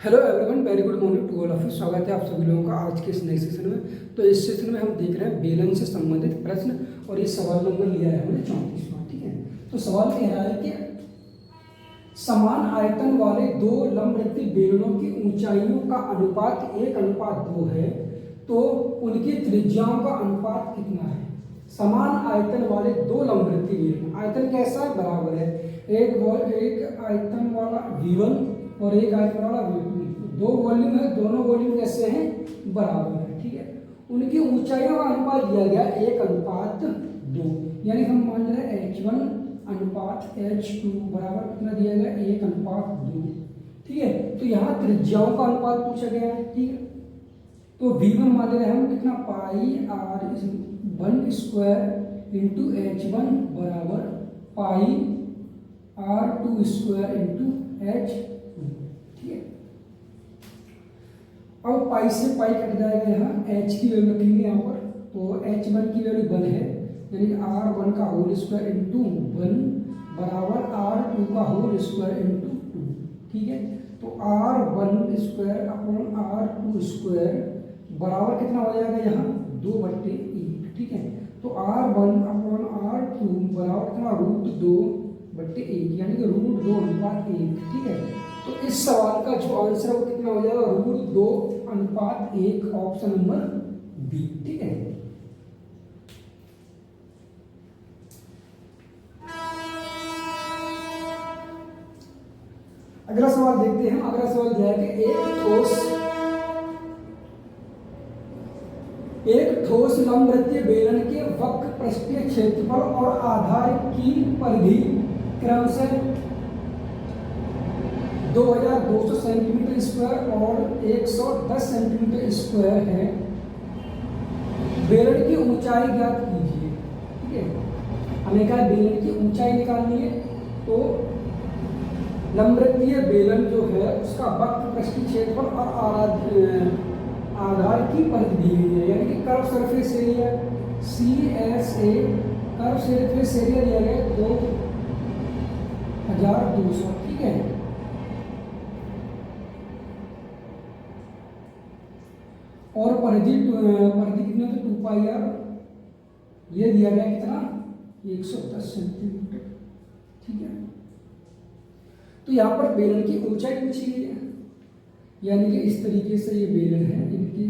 Hello everyone, very good morning to all of you. स्वागत है आप सभी लोगों का आज के इस नए सेशन में। तो इस सेशन में हम देख रहे हैं बेलन से संबंधित प्रश्न और ये सवाल नंबर लिया है हमने 34वां। ठीक है, तो सवाल कह रहा है कि समान आयतन वाले दो लंबवृत्तीय बेलनों की ऊंचाइयों का अनुपात 1:2 है, तो उनकी त्रिज्याओं का अनुपात कितना है। समान आयतन वाले दो लंबवृत्तीय बेलन, आयतन कैसा है, बराबर है। एक आयतन वाला V1 और एक आयतन वाला V2, दो वॉल्यूम है, दोनों वॉल्यूम कैसे हैं, बराबर है। ठीक है, उनकी ऊंचाइयों का अनुपात दिया गया 1:2, यानी हम मान रहे हैं H1 अनुपात H2 बराबर कितना दिया गया 1:2। ठीक है, तो यहाँ त्रिज्याओं का अनुपात पूछा गया है। ठीक है, तो V1 मान रहे हैं हम कितना πr1 स्क्वायर इंटू H1 बराबर πr2 स्क्वायर इंटू H2। ठीक है, अब पाई से पाई कट जाएगा, यहाँ h की वैल्यू रखेंगे यहाँ पर, तो h1 की वैल्यू 1 है, यानी कि r1 का होल स्क्वायर इंटू 1 बराबर r2 का होल स्क्वायर इंटू 2। ठीक है, तो r1 square upon r2 square बराबर कितना हो जाएगा यहाँ 2/1। ठीक है, तो r1 अपॉन r2 बराबर कितना √2/1, यानी कि √2:1। ठीक है, तो इस सवाल का जो आंसर है वो कितना हो जाएगा √2:1, ऑप्शन नंबर बी। ठीक है, अगला सवाल देखते हैं। अगला सवाल दिया है कि एक ठोस लंबवृत्तीय बेलन के वक्र पृष्ठीय क्षेत्रफल और आधार की परिधि क्रमशः 2200 सेंटीमीटर स्क्वायर और 110 सेंटीमीटर स्क्वायर है। बेलन की ऊंचाई ज्ञात कीजिए। ठीक है, हमें क्या बेलन की ऊंचाई निकालनी है, तो लंबवृत्तीय बेलन जो है उसका वक्र पृष्ठीय क्षेत्रफल और आधार की परिधि दी गई है, यानी कि curve surface area CSA, curve surface area दिया गया 2200। ठीक है, और परिधि कितना, तो 2πr ये दिया गया कितना 110 सेंटीमीटर। ठीक है, तो यहाँ पर बेलन की ऊंचाई पूछी गई है, यानी कि इस तरीके से ये बेलन है इनकी।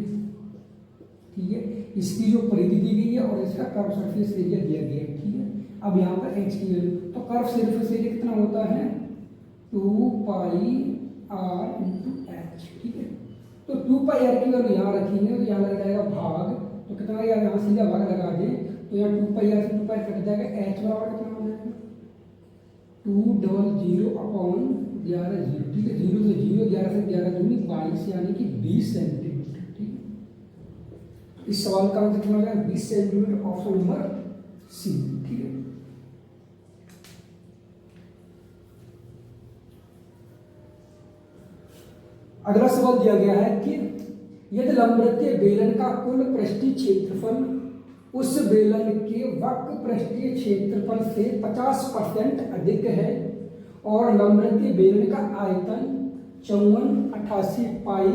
ठीक है, इसकी जो परिधि दी गई है और इसका कर्व सरफेस एरिया दिया गया है। ठीक है, अब यहाँ पर h की वैल्यू, तो कर्व सरफेस एरिया कितना होता है 2πr इंटू h। ठीक है, तो 2πr की वैल्यू यहाँ रखेंगे तो यहाँ लग जाएगा भाग, तो कितना यार यहाँ सीधा भाग लगा दें तो यहाँ 2πr से 2πr कट जाएगा, h बराबर कितना हो जाएगा 200 अपॉन 11 0। ठीक है, 0 से 0, 11 से 11 दूनी 22, यानी कि 20 सेंटीमीटर। ठीक है, इस सवाल का आंसर कितना हो जाएगा 20 सेंटीमीटर, ऑप्शन नंबर सी। ठीक है, अगला सवाल दिया गया है कि यदि लंबवृत्तीय बेलन का कुल पृष्ठीय क्षेत्रफल उस बेलन के वक्र पृष्ठीय क्षेत्रफल से 50% अधिक है और लंबवृत्तीय बेलन का आयतन 5488 पाई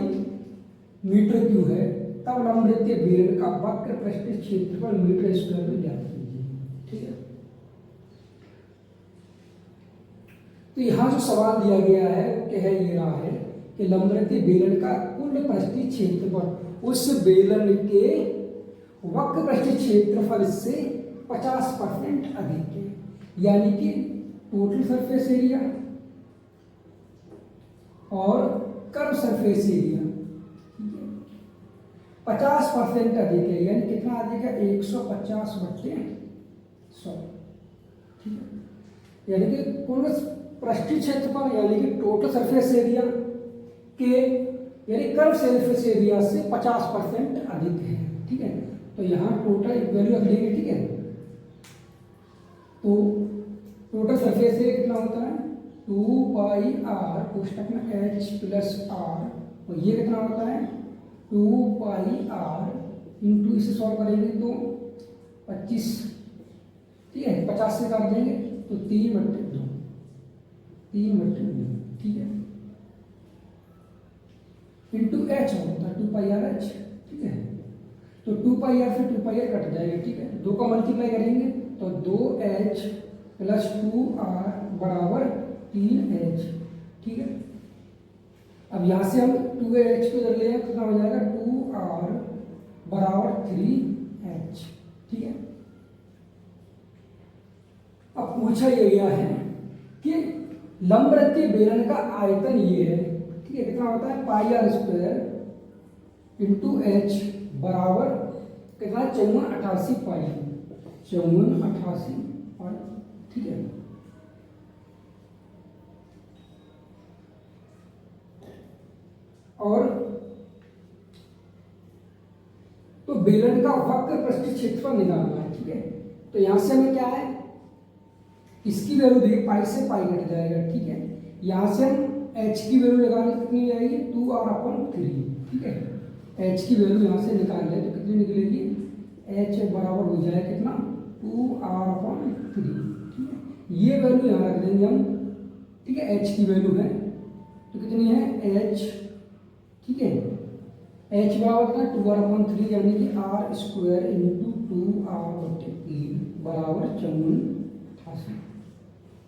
मीटर क्यूब है, तब लंबवृत्तीय बेलन का वक्र पृष्ठीय क्षेत्रफल मीटर स्क्वायर में ज्ञात कीजिए। ठीक है, तो यहाँ जो सवाल दिया गया है वो कह ये रहा है कि लंबवृत्तीय बेलन का कुल पृष्ठीय क्षेत्रफल उस बेलन के वक्र पृष्ठीय क्षेत्रफल से 50% अधिक है, यानी कि टोटल सरफेस एरिया और कर्व सरफेस एरिया 50% अधिक है, यानी कितना अधिक है 150/100। ठीक है, यानी कि कुल पृष्ठीय क्षेत्रफल यानी कि टोटल सरफेस एरिया के यानी कर्व सरफेस एरिया से 50% अधिक है। ठीक है, तो यहाँ टोटल वैल्यू रख लेंगे। ठीक है, तो टोटल सरफेस एरिया कितना होता है 2πr कोष्टक में h प्लस r, और ये कितना होता है 2πr इंटू, इसे सॉल्व करेंगे तो 25। ठीक है, 50 से काट देंगे तो 3/2। ठीक है, इंटू एच होता है 2πr/h, ठीक है। तो 2πr से 2πr कट जाएगा, ठीक है। 2 का मल्टीप्लाई करेंगे तो 2h प्लस 2r बराबर 3h, ठीक है। अब यहाँ से हम 2h को जब ले तो कितना हो जाएगा 2r बराबर 3h, ठीक है। अब पूछा ये गया है कि लंबवृत्तीय बेलन का आयतन ये है, ठीक है, कितना होता है πr² इंटू एच बराबर कितना 5488 पाई, 5488 पाई, ठीक है। और तो बेलन का वक्र पृष्ठ क्षेत्रफल निकालना है, ठीक है। तो यहां से हमें क्या है, इसकी वैल्यू देखिए पाई से पाई कट जाएगा, ठीक है। यहां से हम h की वैल्यू लगाने कितनी आएगी 2r/3, ठीक है। h की वैल्यू यहां से निकाल ले तो कितनी निकलेगी, h बराबर हो जाए कितना 2r/3, ठीक है। ये वैल्यू यहां रख देंगे हम, ठीक है। h की वैल्यू है तो कितनी है h, ठीक है। h बराबर कितना 2r/3 यानी कि r² इंटू 2r/3 बराबर 5488,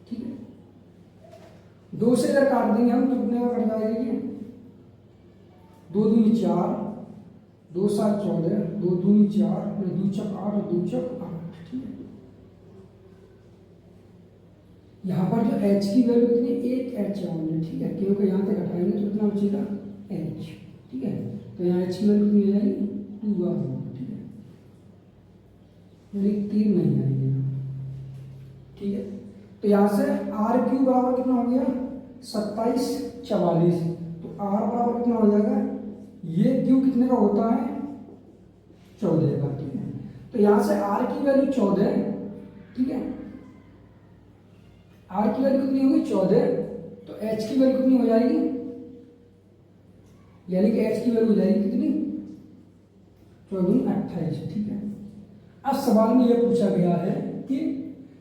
ठीक है। 2 से अगर काट देंगे हम तो कितने का कट जाएगा ये 2 दूनी 4, 2 7 14, 2 दूनी 4, 2 चक 8 और 2 चक 8, ठीक है। यहाँ पर जो h की वैल्यू कितनी 1h है, ठीक है, क्योंकि यहाँ तक घटाएंगे तो कितना बचेगा h, ठीक है। तो यहाँ h की वैल्यू कितनी आ जाएगी 2r, ठीक है, यानी 3 नहीं आएगी, ठीक है। तो यहाँ से r³ बराबर कितना हो गया 2744, तो r बराबर कितना हो जाएगा, ये q कितने का होता है 14 का, ठीक है। तो यहाँ से r की वैल्यू 14, ठीक है, r की वैल्यू कितनी होगी 14, तो h की वैल्यू कितनी हो जाएगी, यानी कि h की वैल्यू हो जाएगी कितनी 14 28, ठीक है। अब सवाल में यह पूछा गया है कि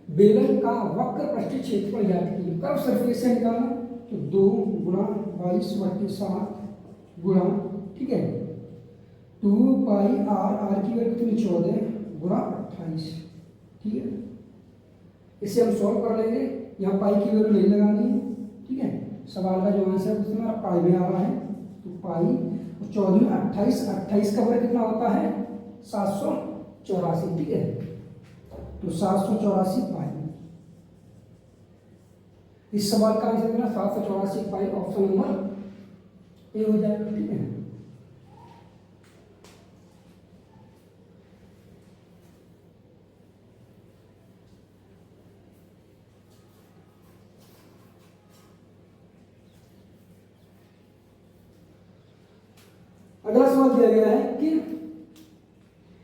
बेलन का वक्र पृष्ठ क्षेत्रफल ज्ञात कीजिए, कर्व सरफेस से निकालना, तो 2 गुणा 22/7 गुणा, ठीक है, 2πr की वैल्यू कितनी 14 गुणा 28, ठीक है। इसे हम सॉल्व कर लेंगे, यहाँ पाई की वैल्यू नहीं लगानी है, ठीक है। सवाल का जो आंसर है उसमें पाई में आ रहा है, तो पाई 14 28, 28 का वर्ग कितना होता है 784, ठीक है। तो 784 पाई, इस सवाल का आंसर देना 784 पाई, ऑप्शन नंबर ए हो जाएगा, ठीक है। अगला सवाल दिया गया है कि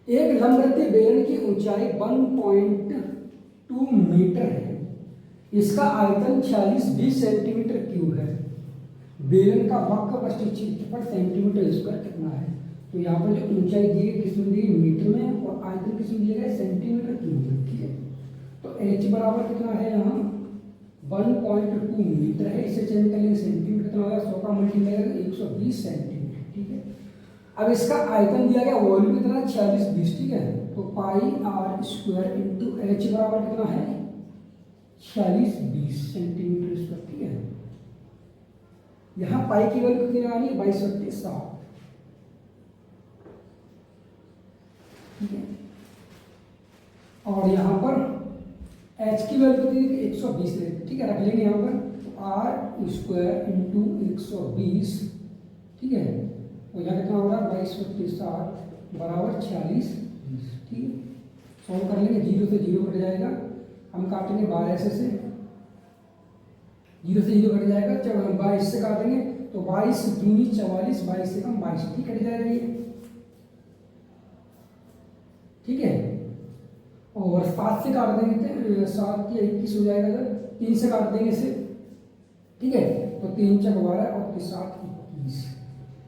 एक लंबवृत्तीय बेलन की ऊंचाई 1.2 मीटर है, इसका आयतन 4620 सेंटीमीटर क्यूब है, बेलन का वक्र पृष्ठ क्षेत्रफल सेंटीमीटर स्क्वायर कितना है। तो यहाँ पर जो ऊंचाई दी है किसमें दी है मीटर में, और आयतन किसमें दिया गया सेंटीमीटर क्यूब में, ठीक है। तो h बराबर कितना है यहाँ 1.2 मीटर है, इसे चेंज करेंगे सेंटीमीटर कितना होगा 100 का मल्टीप्लाई 120 सेंटीमीटर, ठीक है। अब इसका आयतन दिया गया वॉल्यूम कितना 4620, ठीक है। तो πr² इंटू h बराबर कितना है 4620 सेंटीमीटर स्क्वायर, ठीक है। यहाँ पाई की वैल्यू कितनी लगानी है 22/7, ठीक है। और यहाँ पर h की वैल्यू कितनी 120 है, ठीक है, रख लेंगे यहाँ पर, तो r² इंटू 120, ठीक है। और यहाँ कितना होगा 22/7 बराबर 4620, ठीक है। सॉल्व कर लेंगे, 0 से 0 कट जाएगा, हम काटेंगे 12 ऐसे से, 0 से 0 कट जाएगा, जब हम 22 से काटेंगे तो 22 दूनी 44, 22 से कम 22, ठीक कट जाएगा ये, ठीक है। और 7 से काट देंगे 7 या 21 हो जाएगा, जब 3 से काट देंगे इसे, ठीक है। तो 3 × 12 और 7 21,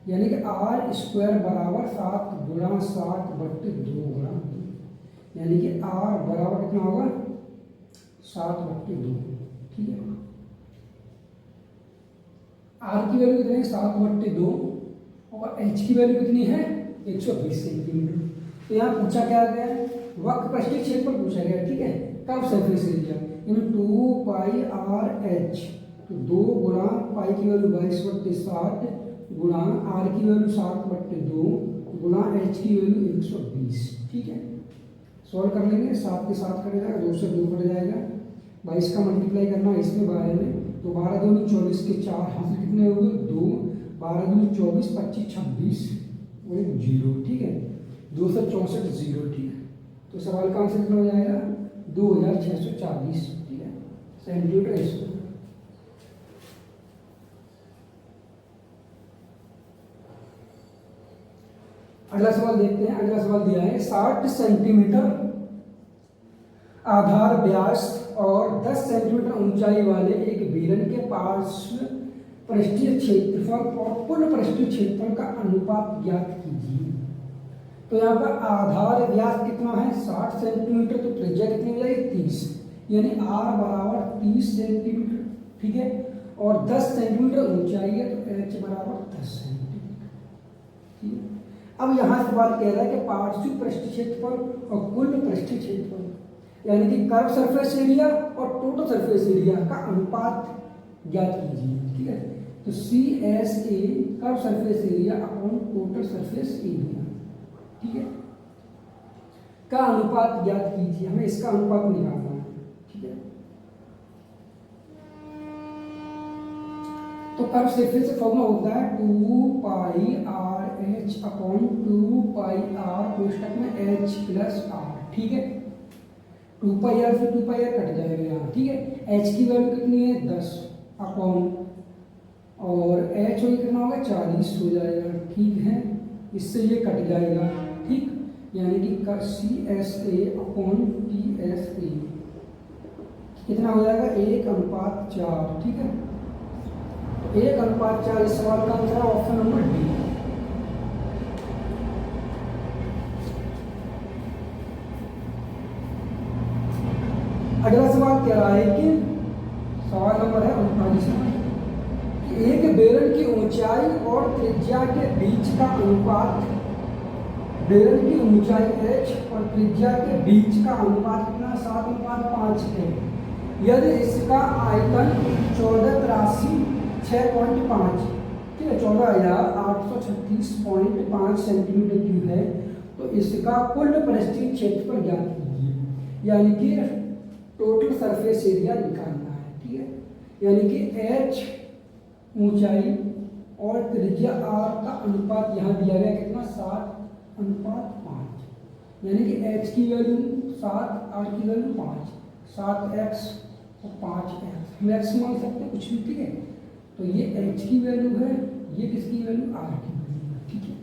यानी कि r² बराबर 7 गुणा 7/2 गुणा 2, यानी कि r बराबर कितना होगा 7/2, ठीक है। r की वैल्यू कितनी है 7/2, और एच की वैल्यू कितनी है 120 सेंटीमीटर। तो यहाँ पूछा क्या गया, वक्र पृष्ठीय क्षेत्रफल पूछा गया, ठीक है, कर्व सरफेस एरिया यानी 2 पाई आर एच, तो 2 गुणा पाई की वैल्यू 22/60 गुणा आर की वैल्यू 7/2 गुणा एच की वैल्यू 120, ठीक है। सॉल्व कर लेंगे, 7 के 7 कट जाएगा, 2 से 2 कट जाएगा, 22 का मल्टीप्लाई करना है इसमें 12 में, तो 12 दूनी 24 के 4 हाथ कितने हो गए 2, 12 दूनी 24, 25 26 और 0, ठीक है, 264 0, ठीक है। तो सवाल का आंसर कितना हो जाएगा 2640, ठीक है, सेंटीमीटर स्क्वायर। अगला सवाल देखते हैं। अगला सवाल दिया है 60 सेंटीमीटर आधार व्यास और 10 सेंटीमीटर ऊंचाई वाले एक बेलन के पार्श्व पृष्ठीय क्षेत्रफल और कुल पृष्ठीय क्षेत्रफल का अनुपात ज्ञात कीजिए। तो यहाँ पर आधार व्यास कितना है 60 सेंटीमीटर, तो त्रिज्या कितनी हो जाएगी 30, यानी आर बराबर 30 सेंटीमीटर, ठीक है, और 10 सेंटीमीटर ऊंचाई है तो एच बराबर 10 सेंटीमीटर, ठीक है। अब यहाँ से बात कह रहा है कि पार्श्व पृष्ठीय क्षेत्रफल और कुल पृष्ठीय क्षेत्रफल यानी कि कर्व सरफेस एरिया और टोटल सरफेस एरिया का अनुपात ज्ञात कीजिए, ठीक है। तो C S A curve surface area upon total surface area, ठीक है, का अनुपात ज्ञात कीजिए, हमें इसका अनुपात निकालना है, ठीक है। तो कर्व सरफेस फॉर्मूला होता है 2 pi R H upon 2 pi R कोष्टक में एच प्लस आर, ठीक है। 2 पाई आर से 2 पाई आर कट जाएगा यहाँ, ठीक है। एच की वैल्यू कितनी है 10 अपॉन और एच हो कितना होगा 40 हो जाएगा, ठीक है, इससे ये कट जाएगा, ठीक, यानी कि C S A upon T S A कितना हो जाएगा 1:4, ठीक है। 1:4 इस सवाल का आंसर है ऑप्शन नंबर डी। अगला सवाल कह रहा है कि सवाल नंबर है 39 कि एक बेलन की ऊंचाई और त्रिज्या के बीच का अनुपात, बेलन की ऊंचाई h और त्रिज्या के बीच का अनुपात कितना 7:5 है, यदि इसका आयतन 1483 6.5, ठीक है, 14,836.5 सेंटीमीटर क्यूब है, तो इसका कुल पृष्ठीय क्षेत्रफल ज्ञात कीजिए, यानी कि टोटल सरफेस एरिया निकालना है, ठीक है। यानी कि h ऊंचाई और त्रिज्या r का अनुपात यहाँ दिया गया कितना 7:5, यानी कि h की वैल्यू 7, r की वैल्यू 5, 7x और 5x हम x मान सकते हैं कुछ भी, ठीक है। तो ये h की वैल्यू है, ये किसकी वैल्यू r की वैल्यू है, ठीक है।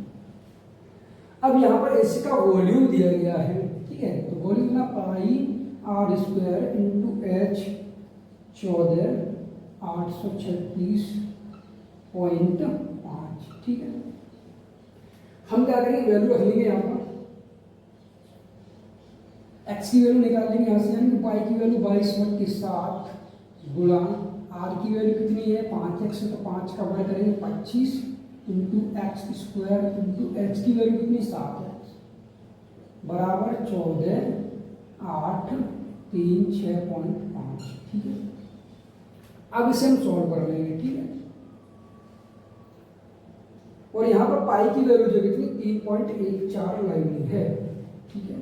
अब यहाँ पर इसका वॉल्यूम दिया गया है, ठीक है, तो वॉल्यूम ना पाई आर स्क्वायर इंटू एच 14,836.5, ठीक है। हम क्या करेंगे वैल्यू रख लेंगे यहाँ पर, एक्स की वैल्यू निकाल लेंगे यहाँ से, यानी कि पाई की वैल्यू 22/7 गुणा आर की वैल्यू कितनी है 5x है, तो 5 का वर्ग करेंगे 25 into x square into H की वैल्यू कितनी 7x बराबर 14,836.5, ठीक है। अब इसे हम सॉल्व कर लेंगे, ठीक है। और यहाँ पर पाई की वैल्यू जो कितनी 3.14 लाइन है, ठीक है,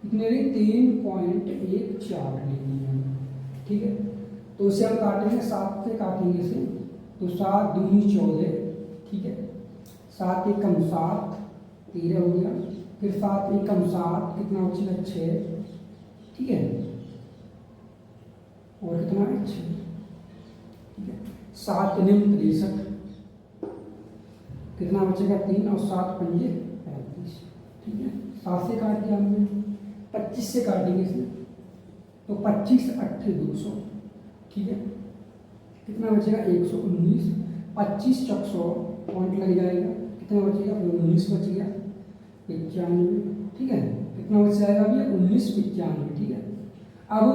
कितने रही 3.14 लेनी है, ठीक है। तो उसे हम काटेंगे 7 से काटेंगे इसे, तो 7 दूनी 14, ठीक है, 7 एकम 7 13 हो गया, फिर 7 एकम 7 कितना बचेगा 6, ठीक है, और कितना है 6, ठीक है, 7 निम 63 कितना बचेगा 3 और 7 पंजे 35, ठीक है। 7 से काट दिया हमने, 25 से काटेंगे इसमें, तो 25 8 200, ठीक है, कितना बचेगा 119, 25 चौक 100 पॉइंट लग जाएगा, कितना बचेगा 19 बच गया 95, ठीक है, कितना बच जाएगा अभी 19 95, ठीक है। अब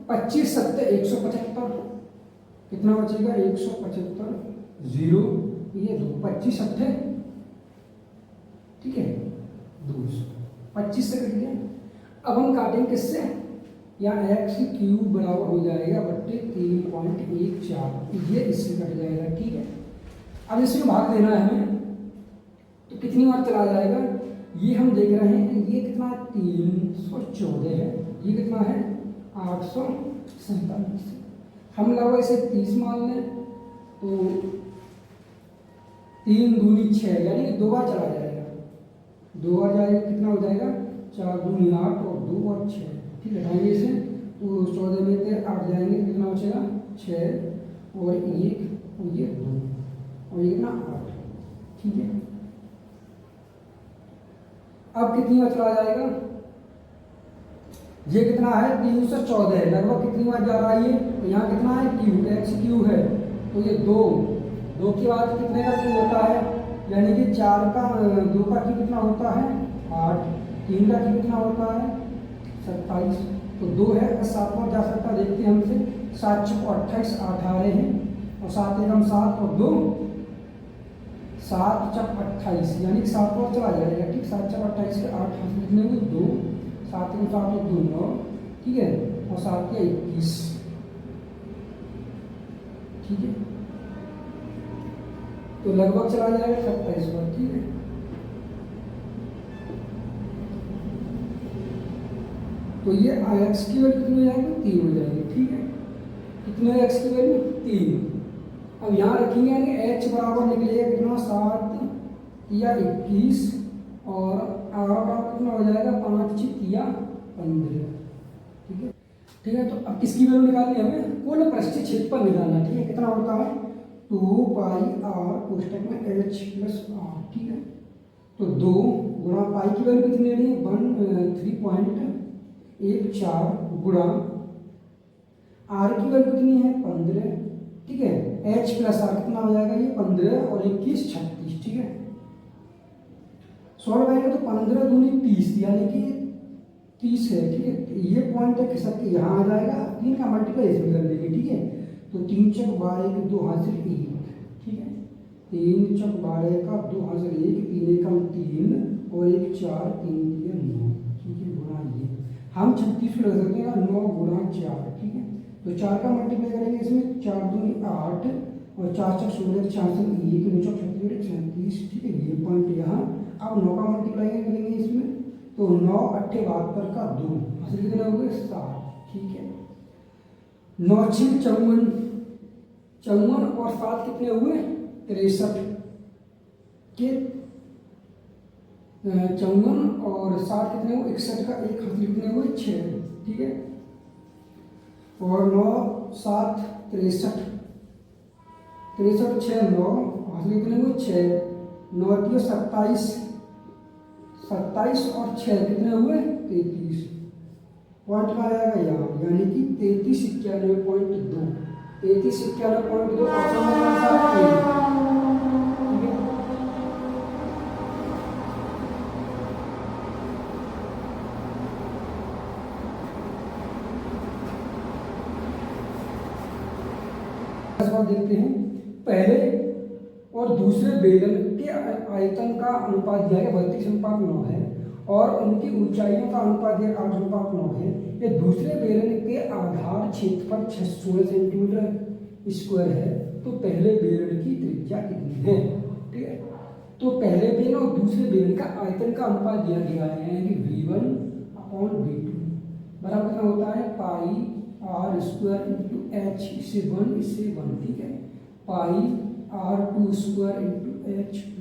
25 7 175 कितना बचेगा 175 0 ये 2 25 8 ठीक है, 200, 25 से कट गया। अब हम काटेंगे किससे, यहाँ एक्स क्यूब बराबर हो जाएगा बट्टे 3.14, ये इससे कट जाएगा। ठीक है, अब इसमें भाग देना है हमें, तो कितनी बार चला जाएगा, ये हम देख रहे हैं ये कितना 314 है, ये कितना है 847। हम लगभग इसे 30 मान लें तो 3 दूनी 6, यानी कि 2 बार चला जाएगा, 2 बार जाएगा, कितना हो जाएगा 4 दूनी 8 और 2 और 6। ठीक है, हटाएंगे इसे तो 14 में से 8 जाएंगे, कितना बचेगा 6 और 1 और ये 2 और ये कितना 8। ठीक है, अब कितनी बार चला जाएगा, ये कितना है 314 है, लगभग कितनी बार जा रहा है ये, तो यहाँ कितना है क्यू, एक्स क्यू है, तो ये 2 के बाद कितने का क्यू होता है, यानी कि 4 का 2 का क्यू कितना होता है 8, 3 का क्यू कितना होता है 27, तो 2 है, 7 और जा सकता है, देखते हैं हमसे, 7 6 28, 8 आ रहे हैं और 7 1 7 और 2 7 4 28, यानी कि 7 और चला जाएगा। ठीक, 7 4 28 के 8 कितने हुए 2, 7 1 7 और 2 9, ठीक है, और 7 के 21। ठीक है, तो लगभग चला जाएगा 27 बार। ठीक है, तो ये एक्स की वैल्यू कितनी हो जाएगी 3 हो जाएगी। ठीक है, कितनी है एक्स की वैल्यू 3। अब यहाँ रखेंगे यानी एच बराबर निकलेगा कितना 7 या 21 और आर बराबर कितना हो जाएगा 5 या 15। ठीक है, ठीक है, तो अब किसकी वैल्यू निकालनी है हमें, कुल पृष्ठीय क्षेत्रफल निकालना। ठीक है, कितना होता है 2 पाई आर कोष्टक में एच प्लस आर। ठीक है, तो 2 गुणा पाई की वैल्यू कितनी लेनी है 3.14 गुणा आर की वैल्यू कितनी है 15। ठीक है, एच प्लस आर कितना हो जाएगा ये 15 और 21 36। ठीक है, 16 करेंगे तो 15 दूनी 30, यानी कि 30 है। ठीक है, ये पॉइंट है खिसक के यहाँ आ जाएगा, 3 का मल्टीप्लाई इसमें कर लेंगे। ठीक है, तो 3 चौक 12 2 हासिल 1। ठीक है, 3 चौक 12 का 2 हासिल 1, 3 एकम 3 और 1 4 3 3 9। ठीक है, गुणा ये हम 36 को लग सकते हैं 9 गुणा 4। ठीक है, तो 4 का मल्टीप्लाई करेंगे इसमें, 4 दूनी 8 और 4 4 16 4 से 1 9 36। ठीक है, ये पॉइंट यहाँ। अब 9 का मल्टीप्लाई करेंगे इसमें, तो 9 8 72 का 2 हासिल कितने हो गए 7। ठीक है, 9 6 54 और 7 कितने हुए 63 के 54 और 7 कितने हुए 61 का 1 हासिल कितने हुए 6। ठीक है, और 9 7 63 63 6 9 हासिल कितने हुए 6, 9 3 27 27 और 6 कितने हुए 33। पॉइंट का आएगा यहाँ, यानी कि 33 91.2 33 91.2 ऑप्शन में कौन सा है। देखते हैं, पहले और दूसरे बेलन के आयतन का अनुपात दिया गया 32:9 है और उनकी ऊंचाइयों का अनुपात दिया 8:9 है। ये दूसरे बेलन के आधार क्षेत्रफल 16 सेंटीमीटर स्क्वायर है, तो पहले बेलन की त्रिज्या कितनी है। ठीक है, तो पहले बेलन और दूसरे बेलन का आयतन का अनुपात दिया गया है, यानी V1/V2 बराबर कितना होता है पाई आर स्क्वायर इंटू एच, इससे 1। ठीक है, पाई R2 स्क्वायर इंटू H2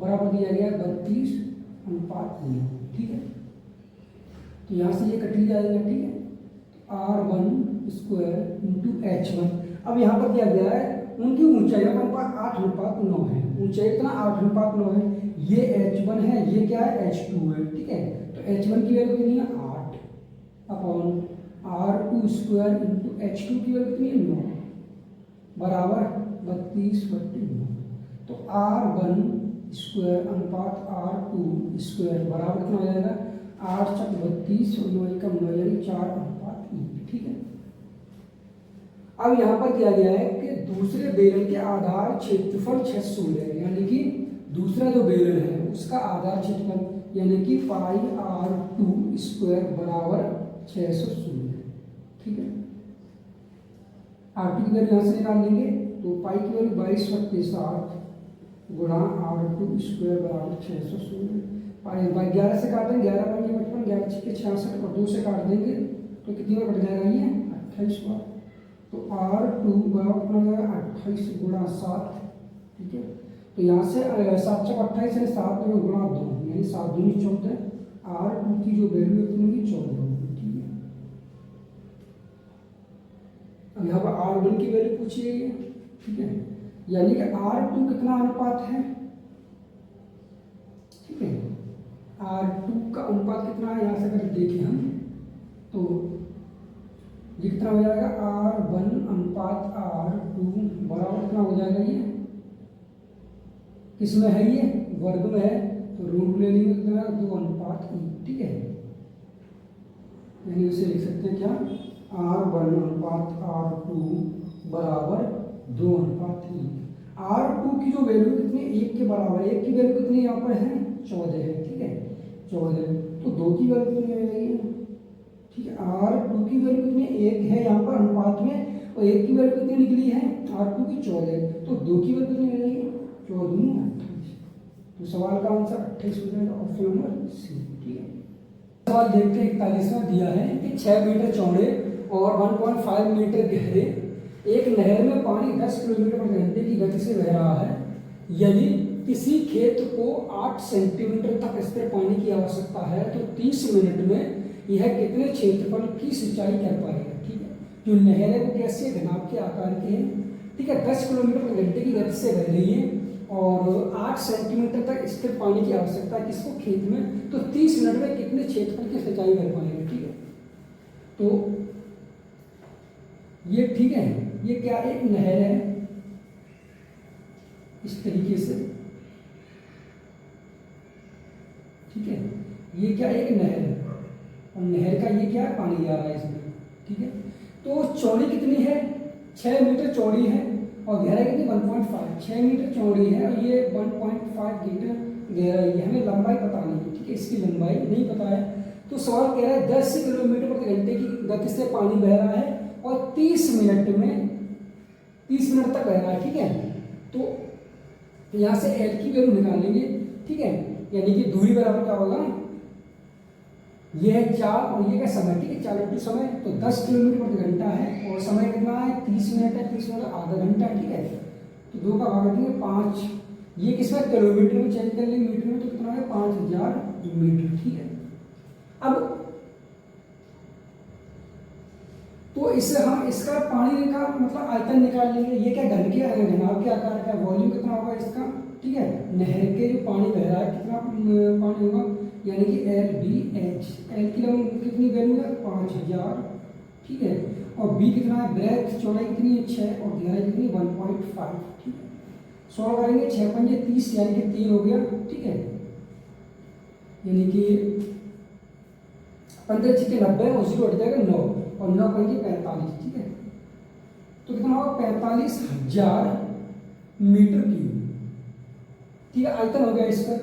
बराबर दिया गया 32:9। ठीक है, तो यहाँ से ये कट जाएगा। ठीक है, R1 स्क्वायर इंटू H1। अब यहाँ पर दिया गया है उनकी ऊंचाइयों का अनुपात 8:9 है, ऊंचाई कितना 8:9 है, ये H1 है, ये क्या है H2 है। ठीक है, तो H1 की वैल्यू कितनी है 8 upon R2 square into H2 की वैल्यू कितनी है 9 बराबर 32/9। तो R1 स्क्वायर अनुपात R2 स्क्वायर बराबर कितना हो जाएगा 8 × 32 और 9 × 9 यानी 4:1। ठीक है, अब यहाँ पर दिया गया है कि दूसरे बेलन के आधार क्षेत्रफल 616 है, यानी कि दूसरा जो बेलन है उस उसका आधार क्षेत्रफल यानी कि पाई r2 स्क्वायर बराबर 600 शून्य। ठीक है, r2 की वैल्यू यहाँ से निकाल लेंगे तो पाई की वैल्यू 22/7 गुणा r2 स्क्वायर बराबर 600 शून्य। पाई 11 से काट देंगे, 11 5 55, 11 6 66 और 2 से काट देंगे तो कितनी बार कट जाएगा ये 28 बार। तो r2 बराबर हो जाएगा 28 गुणा 7। ठीक है, तो यहाँ से 7 चौक 28 यानी 7 में गुणा 2 यानी 7 दूनी 14। r2 की जो वैल्यू है कितनी होगी 14 होगी। ठीक है, अब यहाँ पर r1 की वैल्यू पूछी गई है। ठीक है, यानी कि r2 कितना अनुपात है। ठीक है, r2 का अनुपात कितना है, यहाँ से अगर देखें हम तो ये कितना हो जाएगा r1 अनुपात r2 बराबर कितना हो जाएगा, ये किसमें है, ये वर्ग में है तो रूट ले लेंगे कितना 2:1। ठीक है, यानी उसे लिख सकते हैं क्या r1 अनुपात r2 बराबर 2:1। r2 की जो वैल्यू कितनी 1 के बराबर है, 1 की वैल्यू कितनी यहाँ पर है 14 है। ठीक है, 14 तो 2 की वैल्यू कितनी हो जाएगी। ठीक है, r2 की वैल्यू कितनी 1 है यहाँ पर अनुपात में और 1 की वैल्यू कितनी निकली है r2 की 14, तो 2 की वैल्यू कितनी हो जाएगी 14 28। तो सवाल का आंसर 28 हो जाएगा, ऑप्शन नंबर सी। ठीक है, सवाल देखते हैं 41वां दिया है कि 6 मीटर चौड़े और 1.5 मीटर गहरे एक नहर में पानी 10 किलोमीटर प्रति घंटे की गति से बह रहा है। यदि किसी खेत को 8 सेंटीमीटर तक स्थिर पानी की आवश्यकता है तो 30 मिनट में यह कितने क्षेत्रफल की सिंचाई कर पाएगा। ठीक है, जो नहर है वो कैसे घनाभ के आकार की है। ठीक है, 10 किलोमीटर प्रति घंटे की गति से बह रही है और 8 सेंटीमीटर तक स्थिर पानी की आवश्यकता है किसको, खेत में, तो 30 मिनट में कितने क्षेत्रफल की सिंचाई कर पाएगा। ठीक है, तो ये ठीक है, ये क्या एक नहर है इस तरीके से। ठीक है, ये क्या एक नहर है और नहर का ये क्या है पानी जा रहा है इसमें। ठीक है, तो चौड़ी कितनी है 6 मीटर चौड़ी है और गहराई कितनी 1.5। 6 मीटर चौड़ी है और ये 1.5 मीटर गहराई है, हमें लंबाई पता नहीं है। ठीक है, इसकी लंबाई नहीं पता है तो सवाल कह रहा है 10 किलोमीटर प्रति घंटे की गति से पानी बह रहा है और 30 मिनट तक बह रहा है। ठीक है, तो यहाँ से एल की वैल्यू निकालेंगे। ठीक है, यानी कि दूरी बराबर क्या होगा, ये है 4 और ये क्या समय। ठीक है, 4 समय तो 10 किलोमीटर प्रति घंटा है और समय कितना है 30 मिनट है। 30 मिनट आधा घंटा। ठीक है, तो 2 का भाग देंगे 5। ये किसमें किलोमीटर में चेंज कर लेंगे मीटर में तो कितना है 5000 मीटर। ठीक है, अब तो इससे हम इसका पानी का मतलब आयतन निकाल लेंगे। ये क्या घन के घनाभ के आकार का वॉल्यूम कितना होगा इसका। ठीक है, नहर के जो पानी बह रहा है कितना पानी होगा, यानी कि एल बी एच। एल की कितनी वैल्यू है 5000। ठीक है, और बी कितना है ब्रेथ चौड़ाई कितनी है 6 और गहराई कितनी 1.5। ठीक है, 16 करेंगे 6 पंजे 30 यानी कि 3 हो गया। ठीक है, यानी कि 15 6 90 और 0 हट जाएगा 9 और 9 पंजे 45। ठीक है, तो कितना होगा 45,000 मीटर क्यूब। ठीक है, आयतन हो गया इसका।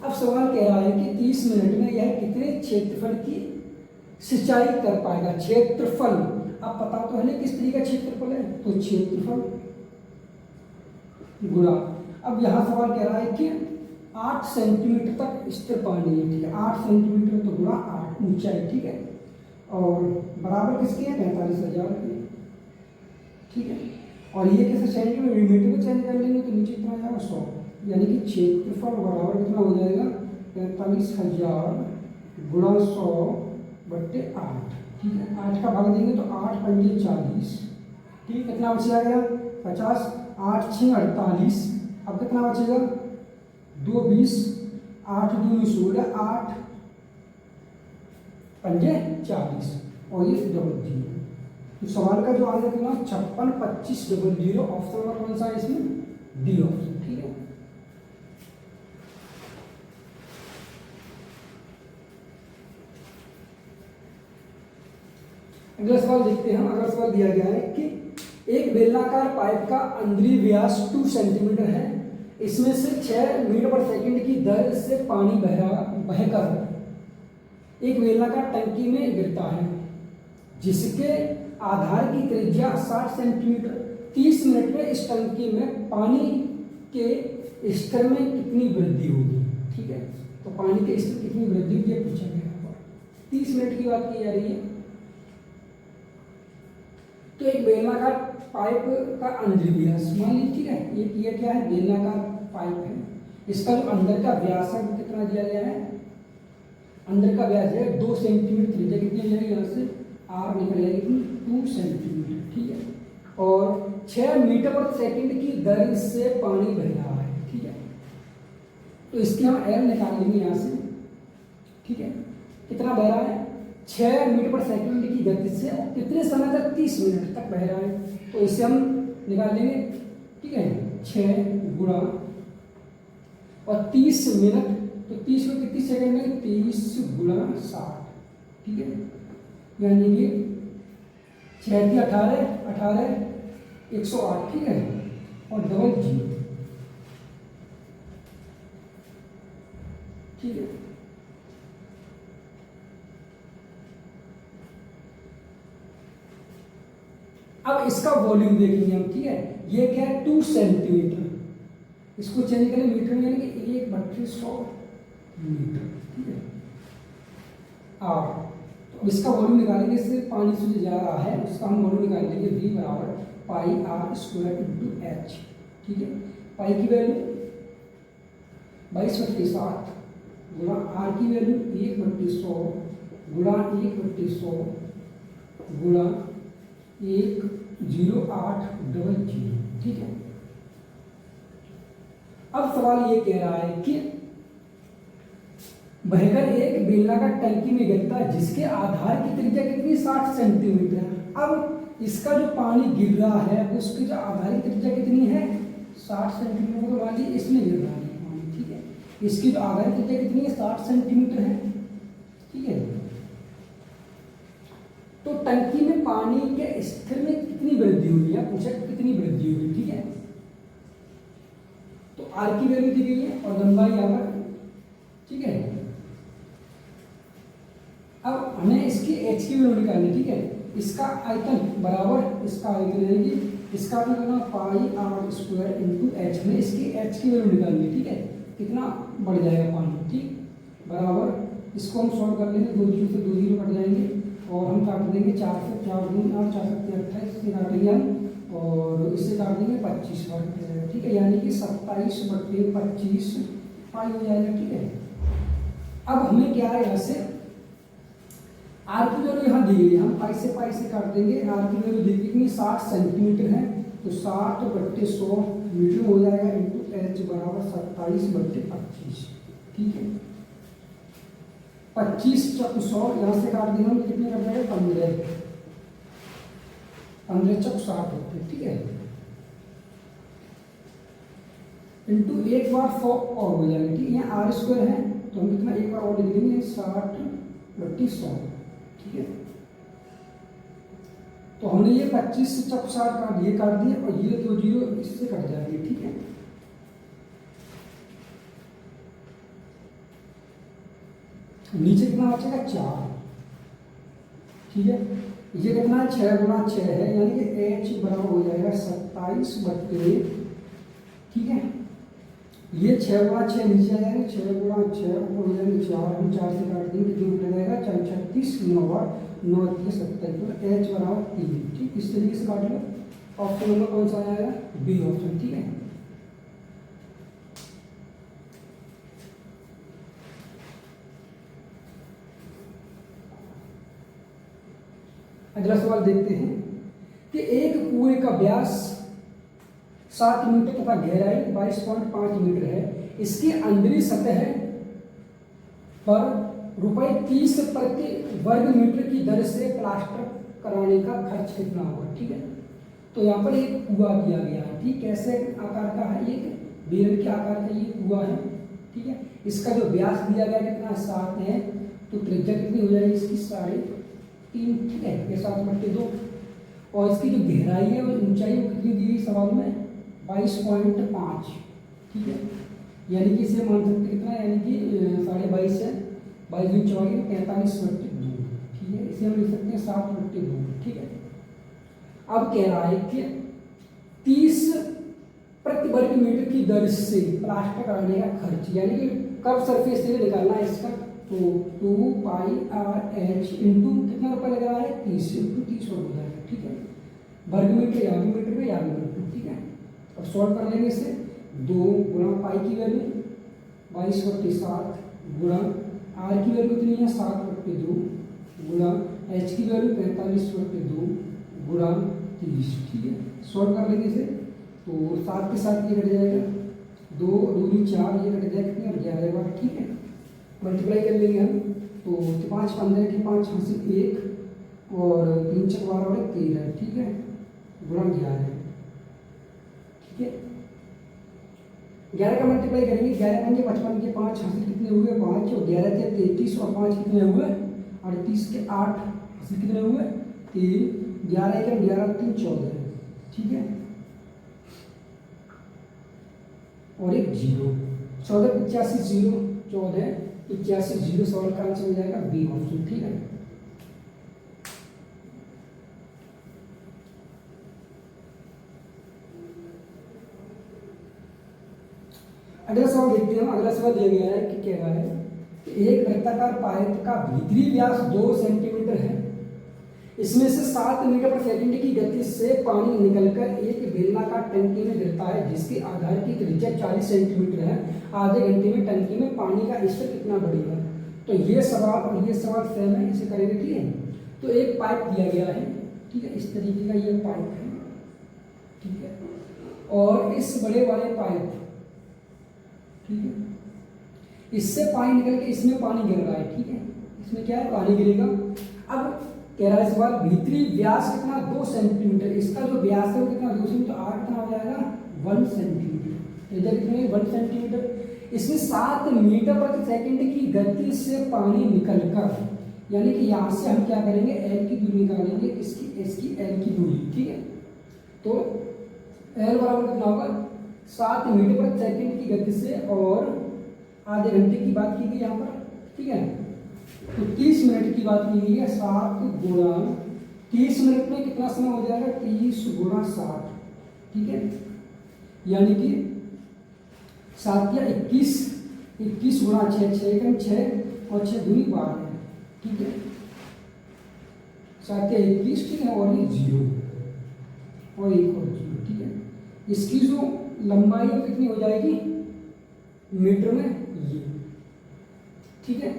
अब सवाल कह रहा है कि 30 मिनट में यह कितने क्षेत्रफल की सिंचाई कर पाएगा। क्षेत्रफल अब पता तो है ना किस तरीके का क्षेत्रफल है, तो क्षेत्रफल गुणा। अब यहाँ सवाल कह रहा है कि 8 सेंटीमीटर तक स्थिर पानी है। ठीक है, 8 सेंटीमीटर तो गुणा 8 ऊंचाई। ठीक है, और बराबर किसकी है 45,000 की। ठीक है, और ये कैसे सेंटीमीटर मीटर में चेंज कर लेंगे तो नीचे कितना जाएगा 100, यानी कि क्षेत्रफल बराबर कितना हो जाएगा 45,000 गुणा 100/8। ठीक है, 8 का भाग देंगे तो 8 पंजे 40। ठीक है, कितना बच जाएगा 50। 8 6 48। अब कितना बचेगा 2 20 8 2 16 8 पंजे 40 और ये डबल 0। तो सवाल का जो आंसर कितना 56 25 00। ऑप्शन नंबर कौन सा है इसमें, डी ऑप्शन। ठीक है, अगला सवाल देखते हैं। अगला सवाल दिया गया है कि एक बेलनाकार पाइप का अंदरूनी व्यास 2 सेंटीमीटर है इसमें से 6 मीटर पर सेकंड की दर से पानी बहकर एक बेलनाकार टंकी में गिरता है, जिसके आधार की त्रिज्या 60 सेंटीमीटर। 30 मिनट में इस टंकी में पानी के स्तर में कितनी वृद्धि होगी? ठीक है, तो पानी के स्तर कितनी वृद्धि होगी पूछा गया है। 30 मिनट की बात की जा रही है। तो एक बेलनाकार पाइप का अंदर व्यास मान लीजिए, ठीक है, ये क्या है, बेलनाकार पाइप है। इसका जो अंदर का व्यास है वो कितना दिया गया है? अंदर का व्यास है 2 सेंटीमीटर। त्रिज्या कितनी हो जाएगी? यहाँ से आर निकल जाएगी 2 सेंटीमीटर, ठीक है। और 6 मीटर पर सेकंड की दर से पानी बह रहा है, ठीक है। तो इसके हम एल निकाल लेंगे यहाँ से, ठीक है। कितना बह रहा है? 6 मीटर पर सेकंड की गति से, और कितने समय तक? 30 मिनट तक बह रहा है। तो इसे हम निकाल लेंगे, ठीक है। 6 गुणा और 30 मिनट, तो 30 में कितनी सेकंड है? 30 गुणा 60, ठीक है। यानी कि 6 की 18 108, ठीक है। और डबल जीरो, ठीक है। अब इसका वॉल्यूम देखेंगे हम, ठीक है। ये क्या है? 2 सेंटीमीटर। इसको चेंज करें मीटर में, यानी कि 1/3200 मीटर, ठीक है। और तो इसका वॉल्यूम निकालेंगे, इससे पानी से जा रहा है उसका हम वॉल्यूम निकाल लेंगे। V बराबर पाई आर स्क्वायर इंटू एच, ठीक है। पाई की वैल्यू 22/7 गुणा आर की वैल्यू 1/100 गुणा 1/100 गुणा 10800, ठीक है। अब सवाल ये कह रहा है कि बहकर एक बेलनाकार टंकी में गिरता है, जिसके आधार की त्रिज्या कितनी? 60 सेंटीमीटर है। अब इसका जो पानी गिर रहा है उसकी जो आधार की त्रिज्या कितनी है? 60 सेंटीमीटर। तो मान लीजिए इसमें गिर रहा है पानी, ठीक है। इसकी जो आधार की त्रिज्या कितनी है? 60 सेंटीमीटर है, ठीक है। तो टंकी में पानी के स्तर में कितनी वृद्धि हुई है पूछा, कितनी वृद्धि हुई, ठीक है। तो आर की वैल्यू दी गई है और लंबाई यहाँ पर, ठीक है। अब हमें इसकी एच की वैल्यू निकालनी, ठीक है। इसका आयतन बराबर इसका आयतन, यानी कि इसका आयतन कितना? पाई आर स्क्वायर इंटू एच में इसकी एच की वैल्यू निकालनी, ठीक है। कितना बढ़ जाएगा पानी, ठीक। बराबर इसको हम सॉल्व कर लेंगे, 2 जीरो से 2 जीरो कट जाएंगे और हम काट देंगे 4 से 4 दूनी 8 4 7 28 से काटेंगे हम, और इससे काट देंगे 25 वर्ग, ठीक है। यानी कि 27/25 पाई हो जाएगा, ठीक है। अब हमें क्या है, यहाँ से आर की वैल्यू यहाँ दी गई है, हम पाई से काट देंगे। आर की वैल्यू दी कितनी? 60 सेंटीमीटर है, तो 60/100 मीटर हो जाएगा इंटू एच बराबर 27/25, ठीक है। 25 चक 100 यहाँ से काट देंगे हम, कितने कट जाएगा? 15 चक 60 होते हैं, ठीक है। इंटू एक बार 100 और हो जाएगा, ठीक है। यहाँ आर स्क्वायर है तो हम कितना एक बार और लिख देंगे 60/100, ठीक है। तो हमने ये 25 से चक 60 काट, ये काट दिए और ये 2 जीरो इससे कट जाएंगे, ठीक है। नीचे कितना बचेगा? 4, ठीक है। ये कितना है? 6 गुणा 6 है, यानी कि एच बराबर हो जाएगा 27/, ठीक है। ये 6 गुणा 6 नीचे आ जाएगा, 6 गुणा 6 ऊपर हो जाएंगे 4, हम 4 से काट देंगे, जो उठ जाएगा 4 36 9 9 27, तो एच बराबर 3, ठीक। इस तरीके से काट लो। ऑप्शन नंबर कौन सा आ जाएगा? बी ऑप्शन, ठीक है। अगला सवाल देखते हैं कि एक कुएं का व्यास 7 मीटर तथा गहराई 22.5 मीटर है। इसकी अंदरी सतह पर ₹30 प्रति वर्ग मीटर की दर से प्लास्टर कराने का खर्च कितना होगा, ठीक है। तो यहाँ पर एक कुआं दिया गया है, ठीक। कैसे आकार का है? ये बेलन के आकार का ये कुआं है, ठीक है। इसका जो व्यास दिया गया कितना? 7 है, तो त्रिज्या कितनी हो जाएगी इसकी? 3.5, ठीक है। ये 7/2, और इसकी जो गहराई है और ऊंचाई वो कितनी दी गई सवाल में? 22.5, ठीक है, यानी कि इसे मान सकते कितना, यानी कि 22.5 है, 22 45/2, ठीक है, इसे हम लिख सकते हैं 7/2, ठीक है। अब कह रहा है कि 30 प्रति वर्ग मीटर की दर से प्लास्टर कराने का खर्च, यानी कि कर्व सरफेस से निकालना है इसका, तो 2πr/h इंटू कितना रुपया लग रहा है, 30 इंटू 30 हो जाएगा, ठीक है। वर्ग मीटर या मीटर में या मीटर, ठीक है। अब सॉल्व कर लेंगे इसे, 2 गुणा पाई की वैल्यू 22/7 गुणा आर की वैल्यू कितनी है 7/2 गुणा एच की वैल्यू 45/2 गुणा 30, ठीक है। सॉल्व कर लेंगे इसे, तो 7 के साथ ये कट जाएगा, 2 दूनी 4, ये कट जाएगा कितनी, और 11 ठीक है। मल्टीप्लाई कर लेंगे हम, तो 5 15 की 5 हासिल 1 और 3 4 12 और 13, ठीक है, गुणा 11, ठीक है। 11 का मल्टीप्लाई करेंगे, 11 पंजे 55 के 5 हासिल कितने हुए 5 और 11 थे 33 और 5 कितने हुए 38 के 8 हासिल कितने हुए 3, 11 1 11 3 14, ठीक है, और एक 0, 14 85 0 14 85 0, सवाल का आंसर हो जाएगा बी ऑप्शन, ठीक है। अगला सवाल देखते हैं। अगला सवाल दिया गया है कि कह रहा है कि एक वृत्ताकार पाइप का भीतरी व्यास 2 सेंटीमीटर है, इसमें से 7 मीटर पर सेकंड की गति से पानी निकलकर एक बेलनाकार टंकी में गिरता है जिसके आधार की त्रिज्या 40 सेंटीमीटर है। आधे घंटे में टंकी में पानी का स्तर कितना बढ़ेगा। तो ये सवाल और ये सवाल सेम है, इसे करेंगे, ठीक है। तो एक पाइप दिया गया है, ठीक है, इस तरीके का ये पाइप है, ठीक है, और इस बड़े वाले पाइप, ठीक है, इससे पानी निकल के इसमें पानी गिर रहा है, ठीक है, इसमें क्या है पानी गिरेगा। अब कह रहा है सवाल भीतरी व्यास कितना 2 सेंटीमीटर, इसका जो व्यास है वो कितना 2 सेंटीमीटर, आर कितना हो जाएगा 1 सेंटीमीटर, इधर कितने 1 सेंटीमीटर। इसमें 7 मीटर प्रति सेकंड की गति से पानी निकलकर, यानी कि यहाँ से हम क्या करेंगे एल की दूरी निकालेंगे, इसकी एल की दूरी, ठीक है। तो एल बराबर कितना होगा 7 मीटर प्रति सेकंड की गति से, और आधे घंटे की बात की गई यहाँ पर, ठीक है। तो 30 मिनट की बात की गई है, 7 गुणा 30 मिनट में कितना समय हो जाएगा 30 गुणा 60, ठीक है, यानी कि 7 या 21 गुणा 6 6 और 6 दूनी 12 है, ठीक है, 7 या 21, ठीक है, और ये 0 और 1 और 0, ठीक है। इसकी जो लंबाई कितनी हो जाएगी मीटर में ये, ठीक है,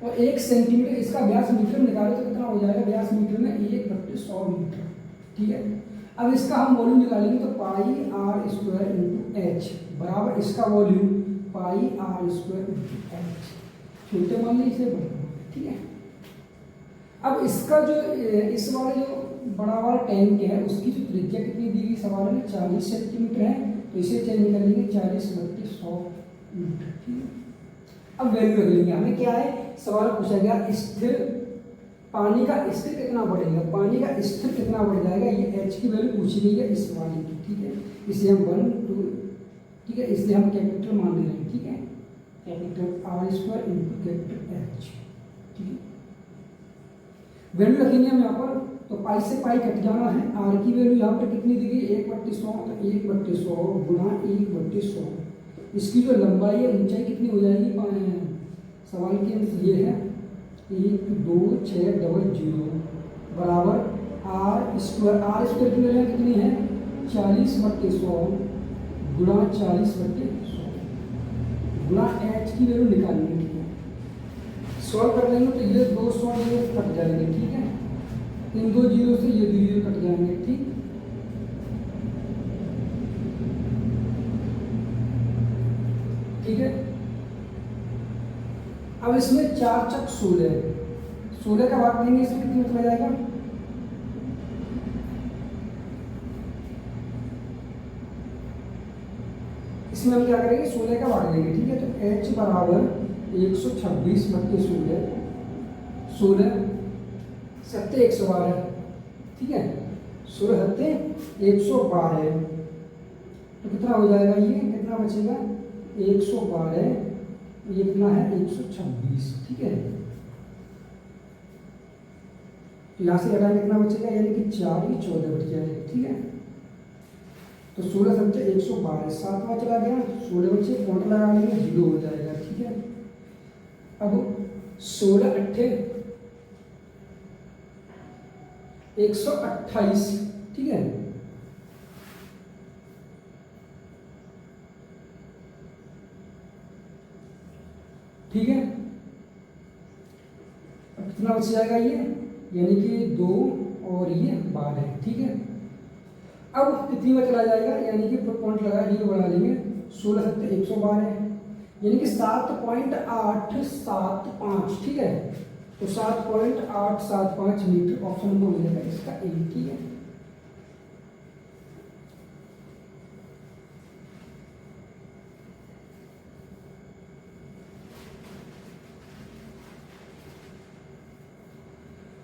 और 1 सेंटीमीटर इसका व्यास मीटर में निकाले तो कितना हो जाएगा व्यास मीटर में 1/100 मीटर, ठीक है। अब इसका हम वॉल्यूम निकालेंगे तो πr² इंटू एच बराबर इसका वॉल्यूम πr² इंटू एच, छोटे मान लीजिए इसे बड़ा, ठीक है। अब इसका जो इस वाले जो बड़ा वाला टैंक है उसकी जो त्रिज्या कितनी दी गई सवाल में 40 सेंटीमीटर है, तो इसे चेंज कर लेंगे 40/100 मीटर, ठीक है। अब वैल्यू रख लेंगे, हमें क्या है सवाल पूछा गया स्थिर पानी का स्थिर कितना बढ़ेगा, पानी का स्थिर कितना बढ़ जाएगा, ये एच की वैल्यू पूछी गई है इस वाली की, ठीक है। इसे हम 1 2, ठीक है, इसलिए हम कैपिटल मान ले रहे हैं, ठीक है, capital R² into capital H, ठीक है। वैल्यू रखेंगे हम यहाँ पर, तो पाई से पाई कट जाना है, आर की वैल्यू यहाँ पर कितनी दी गई 1/100, तो 1/100 गुणा 1/100, इसकी जो लंबाई है ऊंचाई कितनी हो जाएगी, सवाल के अंदर ये है 12600 बराबर R² की वैल्यू कितनी है 40/100 गुणा 40/100 गुणा एच की वैल्यू निकालनी है, ठीक है। सॉल्व कर लेंगे तो ये 200 ये कट जाएंगे, ठीक है, इन 2 जीरो से ये 2 जीरो कट जाएंगे, ठीक, ठीक है। अब इसमें 4 चक 16 का भाग देंगे, इसमें कितनी हो जाएगा इसमें हम क्या करेंगे 16 का भाग देंगे, ठीक है। तो h बराबर 126/16 16 सत्ते 112, ठीक है, 16 सत्ते 112 तो कितना हो जाएगा, ये कितना बचेगा 112, ये कितना है 126, ठीक है। तो यहाँ से घटाएंगे कितना बचेगा, यानी कि 4 ये 14 बच जाएगा, ठीक है। तो 16 सबसे 112, 7वां चला गया, 16 बचे, पॉइंट लगा लेंगे, 0 हो जाएगा, ठीक है। अब 16 अट्ठे 128, ठीक है। ठीक है, अब कितना बच जाएगा ये, यानी कि 2 और ये 12, ठीक है। अब कितनी बार चला जाएगा, यानी कि पॉइंट लगा 0 बढ़ा लेंगे, 16 सत्ते 112, यानी कि 7.875, ठीक है। तो 7.875 मीटर ऑप्शन नंबर हो जाएगा इसका ए, ठीक है।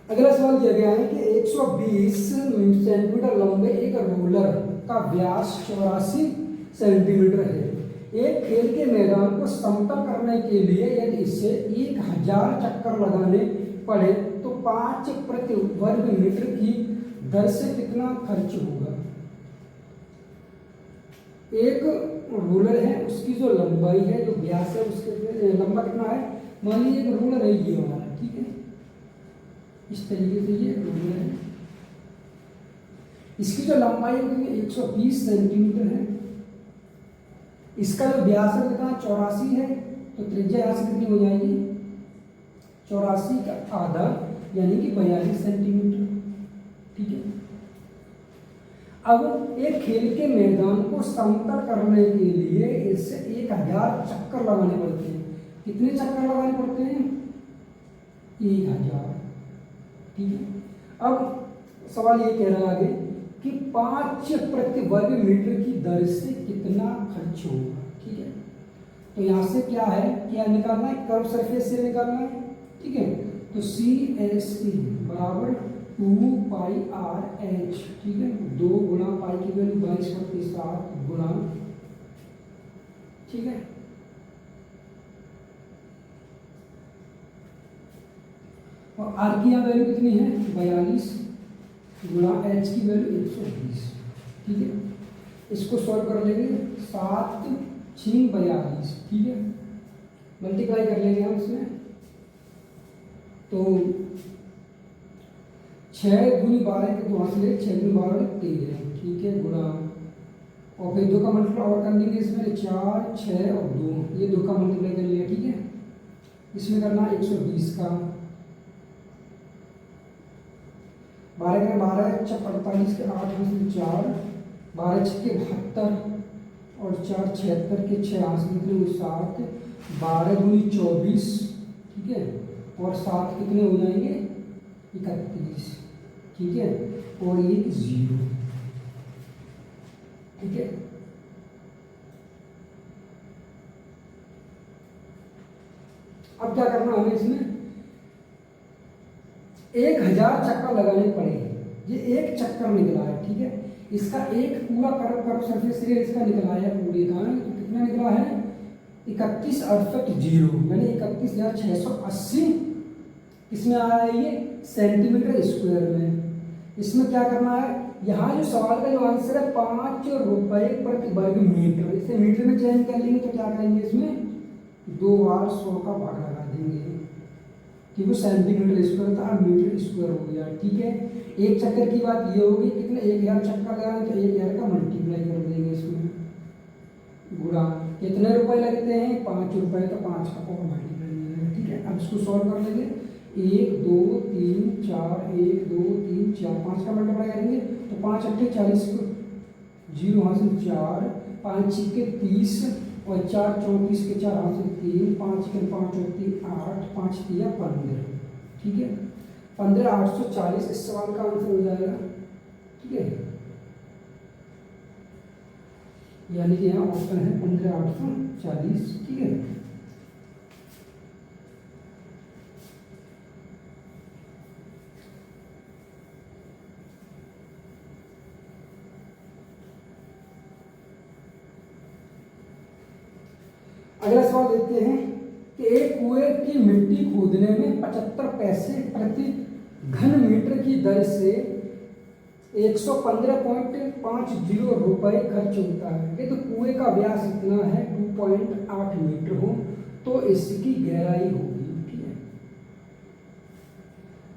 अगला सवाल दिया गया है कि 120 सेंटीमीटर लंबे एक रोलर का व्यास 84 सेंटीमीटर है। एक खेल के मैदान को समतल करने के लिए यदि इसे 1000 चक्कर लगाने पड़े तो 5 प्रति वर्ग मीटर की दर से कितना खर्च होगा। एक रोलर है, उसकी जो लंबाई है, जो व्यास है, उसके लंबा कितना है, मान लीजिए एक रोलर है ये हमारा, ठीक है, इस तरीके से ये रोलर है, इसकी जो लंबाई है 120 सेंटीमीटर है, इसका जो व्यास है कितना 84 है, तो त्रिज्या यहाँ से कितनी हो जाएगी 84 का आधा, यानी कि 42 सेंटीमीटर, ठीक है। अब एक खेल के मैदान को समतल करने के लिए इससे 1000 चक्कर लगाने पड़ते हैं। कितने चक्कर लगाने पड़ते हैं, 1000, ठीक है। अब सवाल ये कह रहा है आगे कि 5 प्रति वर्ग मीटर की दर से कितना खर्च होगा, ठीक है। तो यहाँ से क्या है, क्या निकालना है, कर्व सरफेस से निकालना है, ठीक है। तो CSE बराबर 2πRH, ठीक है, 2 गुणा पाई की वैल्यू 22/7 गुणा, ठीक है, और आर की यहाँ वैल्यू कितनी है 42 गुणा एच की वैल्यू 120, ठीक है। इसको सॉल्व कर लेंगे, 7 6 42, ठीक है, मल्टीप्लाई कर लेंगे हम इसमें, तो 6 गुनी 12 के 2 हाथ ले, 6 गुनी 12 13, ठीक है, गुणा, और फिर 2 का मल्टीप्लाई और कर लेंगे इसमें, 4 6 और 2, ये 2 का मल्टीप्लाई कर लिया, ठीक है। इसमें करना 120 का, 12 के 12 45 के 8 में 4, 12 के 72 और 4 76 के 6 हाथ में 7, 12 दूनी 24, ठीक है, और 7 कितने हो जाएंगे 31, ठीक है, और ये 0, ठीक है। अब क्या करना हमें इसमें, 1000 चक्कर लगाने पड़ेंगे, ये एक चक्कर निकला है, ठीक है। इसका एक पूरा कर्व सरफेस एरिया इसका निकला है पूरे का, तो कितना निकला है 31,68,0, यानी 31,680 इसमें आया है ये सेंटीमीटर स्क्वायर में। इसमें क्या करना है, यहाँ जो सवाल का जो आंसर है 5 रुपए प्रति वर्ग मीटर, इसे मीटर में चेंज कर लेंगे तो क्या करेंगे, इसमें 2 बार 100 का भाग लगा देंगे, कि वो सेंटीमीटर स्क्वायर था, मीटर स्क्वायर हो गया, ठीक है। एक चक्कर की बात ये होगी, कितने 1000 चक्कर लगाए तो 1000 का मल्टीप्लाई कर देंगे इसमें, गुणा, कितने रुपए लगते हैं 5 रुपए, तो 5 का और मल्टीप्लाई मिलेगा, ठीक है। अब इसको सॉल्व कर लेंगे, 1 2 3 4, 1 2 3 4, 5 का मल्टीप्लाई करेंगे तो 5 8 40 को 0 हाथ से 4, 5 6 के 30 और 4 34 के 4 हाथ से 3, 5 के 5 और 3 8, 5 3 15, ठीक है, 15,840 इस सवाल का आंसर हो जाएगा, ठीक है। यानी कि यहाँ ऑप्शन है 15,840, ठीक है। अगला सवाल देखते हैं कि एक कुएं की मिट्टी खोदने में 75 पैसे प्रति घन मीटर की दर से 115.50 रुपये खर्च होता है। ये तो कुएं का व्यास इतना है 2.8 मीटर हो तो इसकी गहराई होगी, ठीक है।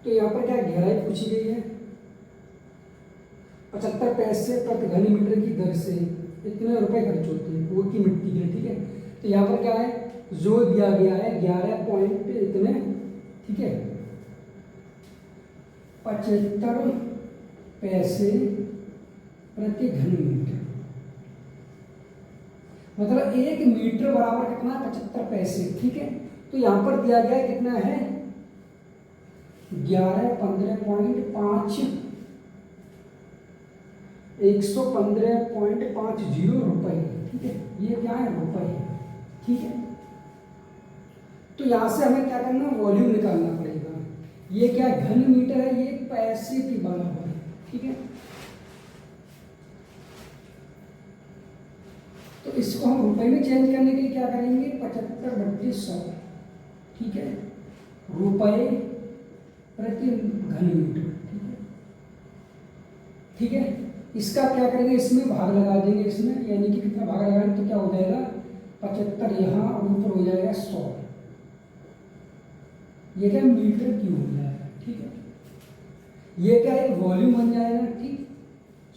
तो यहाँ पर क्या गहराई पूछी गई है, 75 पैसे प्रति घन मीटर की दर से इतने रुपए खर्च होते हैं कुएं की मिट्टी के लिए, ठीक है। तो यहाँ पर क्या है, जो दिया गया है 11 पॉइंट इतने, ठीक है, 75 पैसे प्रति घन मीटर, मतलब 1 मीटर बराबर कितना, 75 पैसे, ठीक है। तो यहां पर दिया गया है कितना है, 15.5 115.50 रुपए, ठीक है। ये क्या है, रुपए, ठीक है। तो यहां से हमें क्या करना, वॉल्यूम निकालना पड़ेगा। ये क्या घन मीटर है, ये पैसे के बराबर है, ठीक है। तो इसको हम रुपए में चेंज करने के लिए क्या करेंगे, 75/100, ठीक है, रुपए प्रति घन मीटर, ठीक है, ठीक है। इसका क्या करेंगे, इसमें भाग लगा देंगे, इसमें यानी कि कितना भाग लगाएंगे तो क्या हो जाएगा, 75 यहाँ और ऊपर हो जाएगा 100, ये क्या मीटर क्यूब हो जाएगा, ठीक है। ये क्या एक वॉल्यूम बन जाएगा, ठीक।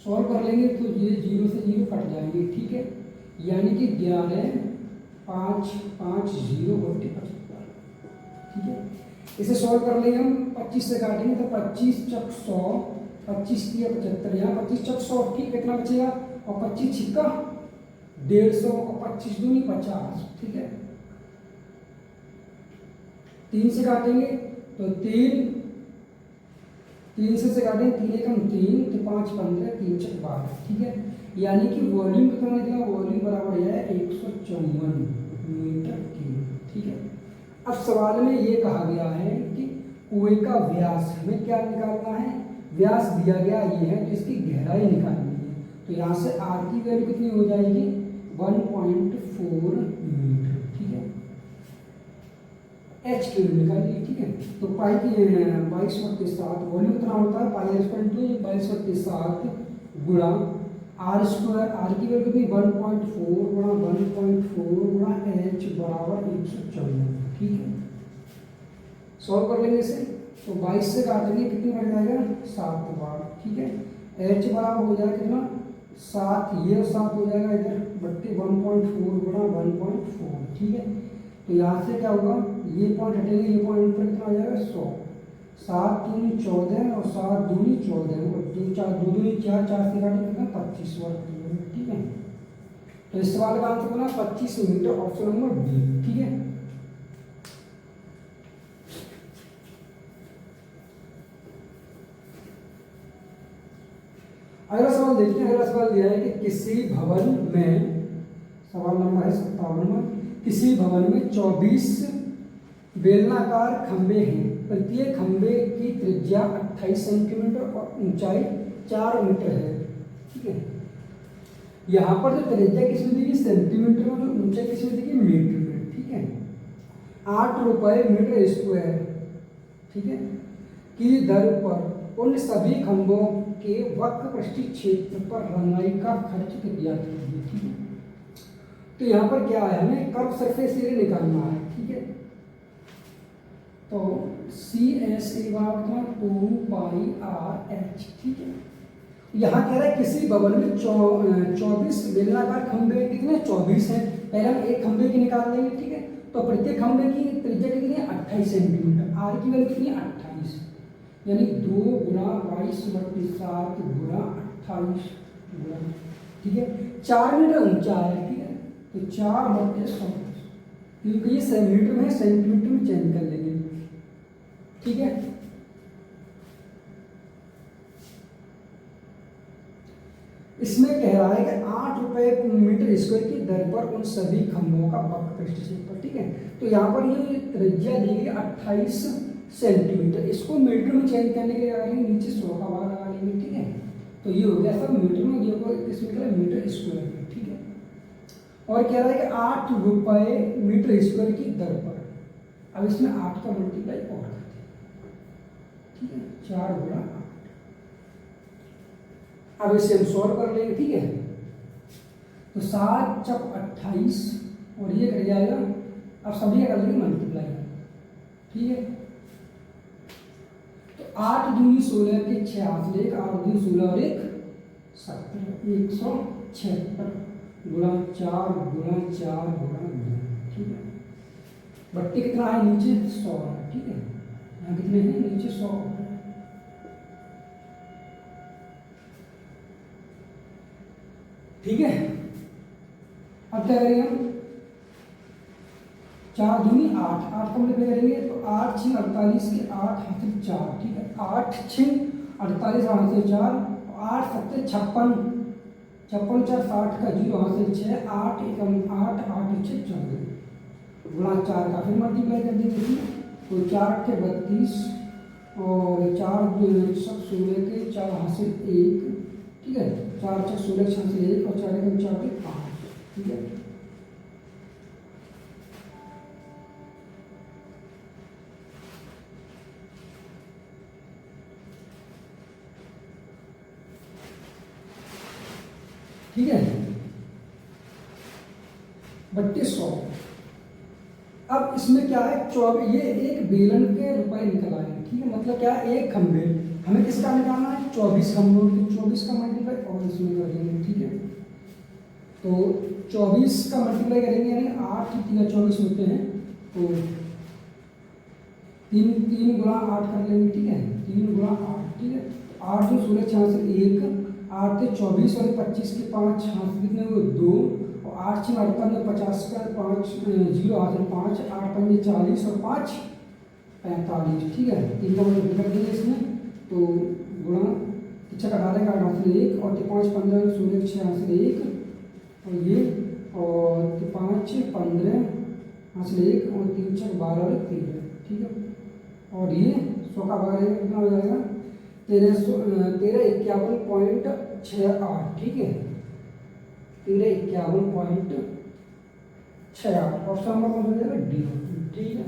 सॉल्व कर लेंगे तो ये 0 से 0 कट जाएंगे, ठीक है। यानी कि 11.550/75, ठीक है। इसे सॉल्व कर लेंगे हम, 25 से काटेंगे तो 25 चक 100, 25 दिया 75, यहाँ 25 चक 100, ठीक, कितना बचेगा, और 25 छिक्का 150 और 25 दूनी 50, ठीक है। 3 से काटेंगे तो 3 से काटेंगे, 3 एकम 3 तो 5 15, 3 चक 12, ठीक है। यानी कि वॉल्यूम कितना निकला, वॉल्यूम बराबर है 154 मीटर क्यूब, ठीक है। अब सवाल में ये कहा गया है कि कुएं का व्यास हमें क्या निकालना है, व्यास दिया गया ये है तो इसकी गहराई निकालनी है। तो यहाँ से आर की वैल्यू कितनी हो जाएगी, 1.4 मीटर, ठीक है। एच की वैल्यू निकालिए, ठीक है। तो पाई की 22 के साथ वॉल्यूम कितना होता है, पाई r² 22 के साथ गुणा r², आर की वैल्यू कितनी 1.4 गुणा 1.4 गुणा h बराबर 154, ठीक है। सॉल्व कर लेंगे इसे, तो 22 से काटेंगे कितनी बढ़ जाएगा, 7 बार, ठीक है। h बराबर हो जाएगा कितना 7, ये 7 हो जाएगा इधर बट्टे 1.4 गुणा 1.4, ठीक है। तो यहाँ से क्या होगा, ये पॉइंट हटेंगे, ये पॉइंट पर कितना हो जाएगा 100, 7 दूनी 14 और 7 दूनी 14 और 2 4 2 दूनी 4, 4 से काटेंगे कितना 25 वर्ग, ठीक है। तो इस सवाल का आंसर बना 25 मीटर, ऑप्शन नंबर बी, ठीक है। अगला सवाल देखते हैं। अगला सवाल दिया है कि किसी भवन में, सवाल नंबर है 57, किसी भवन में 24 बेलनाकार खंबे हैं, प्रत्येक खंबे की त्रिज्या 28 सेंटीमीटर और ऊंचाई 4 मीटर है, ठीक है। यहाँ पर जो त्रिज्या किसमें दी गई, सेंटीमीटर में, जो ऊंचाई किसमें दी गई, मीटर में, ठीक है। 8 रुपये मीटर स्क्वायर, ठीक है, की दर पर उन सभी खंभों के वक्र पृष्ठीय क्षेत्र पर रंगाई का खर्च किया, ठीक है। तो यहाँ पर क्या है, हमें कर्व सरफेस एरिया निकालना है, ठीक है। तो CSA बराबर 2πRH, ठीक है। यहाँ कह रहा है किसी भवन में 24 बेलनाकार खंभे, कितने 24 हैं, पहले हम एक खंभे की निकाल लेंगे, ठीक है। तो प्रत्येक खंभे की त्रिज्या कितनी है 28 सेंटीमीटर, आर की वैल्यू कितनी है 28, यानी 2 गुणा 22/7 गुणा 28 गुणा, ठीक है। 4 मीटर ऊंचा है, ठीक है। तो 4/100, क्योंकि ये सेंटीमीटर में है, सेंटीमीटर में चेंज कर लेंगे, ठीक है। इसमें कह रहा है कि 8 रुपये मीटर स्क्वायर की दर पर उन सभी खंभों का वक्र पृष्ठ क्षेत्रफल, ठीक है। तो यहाँ पर ये त्रिज्या दी गई 28 सेंटीमीटर, इसको मीटर में चेंज करने के लिए लगा लेंगे, नीचे 100 का भाग लगा लेंगे, ठीक है। तो ये हो गया सब मीटर में, ये होगा इसमें क्या मीटर स्क्वायर में, ठीक है। और कह रहा है कि 8 रुपये मीटर स्क्वायर की दर पर। अब इसमें 8 का मल्टीप्लाई और करते हैं, ठीक है, 4 गुणा 8। अब इसे हम सॉल्व कर लेंगे, ठीक है। तो 7 चक 28 और ये कर जाएगा, अब सभी कर लेंगे मल्टीप्लाई, ठीक है। तो 8 दूनी 16 के 6 हाथ ले, 8 दूनी 16 और 1 70, 176 गुणा 4 गुणा 4 गुणा 2, ठीक है। बट्टे कितना है नीचे 100 है, ठीक है। यहाँ कितने हैं नीचे 100, ठीक है। अब क्या करेंगे हम, 4 दूनी 8, 8 का मल्टीप्लाई करेंगे तो 8 6 48 के 8 हाथ 4, ठीक है। 8 6 48 हाथ 4, 8 7 56, 56 4 60 का 0 हाथ 6, 8 1 8 8 6 14 गुणा 4 का फिर मल्टीप्लाई कर देंगे, ठीक है। तो 4 के 32 और 4 16 के 4 हाथ 1, ठीक है। 4 6 16 6 से 1 और 4 1 4 के 5, ठीक है। ठीक है, 3200। अब इसमें क्या है, 24, ये एक बेलन के रुपए निकल आए, ठीक है। मतलब क्या है, एक खंबे, हमें किसका निकालना है 24 खंबों की, 24 का मल्टीप्लाई और इसमें कर देंगे, ठीक है। तो 24 का मल्टीप्लाई करेंगे यानी 8 3 24 होते हैं, तो 3 गुणा 8 कर लेंगे, ठीक है। 3 गुणा 8, ठीक है। 8 2 16 6 से 1, 8 के 24 और 25 के 5 हाथ कितने हुए 2, और 8 6 58 50 का 5 0 हाथ 5, 8 5 40 और 5 45, ठीक है। 3 का मल्टीप्लाई कर देंगे इसमें, तो गुणा 6 18 का 8 से 1 और 5 15 16 6 हाथ से 1 और ये, और 5 15 हाथ से 1 और 3 6 12 और 13, ठीक है। और ये 100 का भाग कितना हो जाएगा 1351.68, ठीक है। 1351.68, ऑप्शन नंबर कौन सा हो जाएगा डी, ठीक है।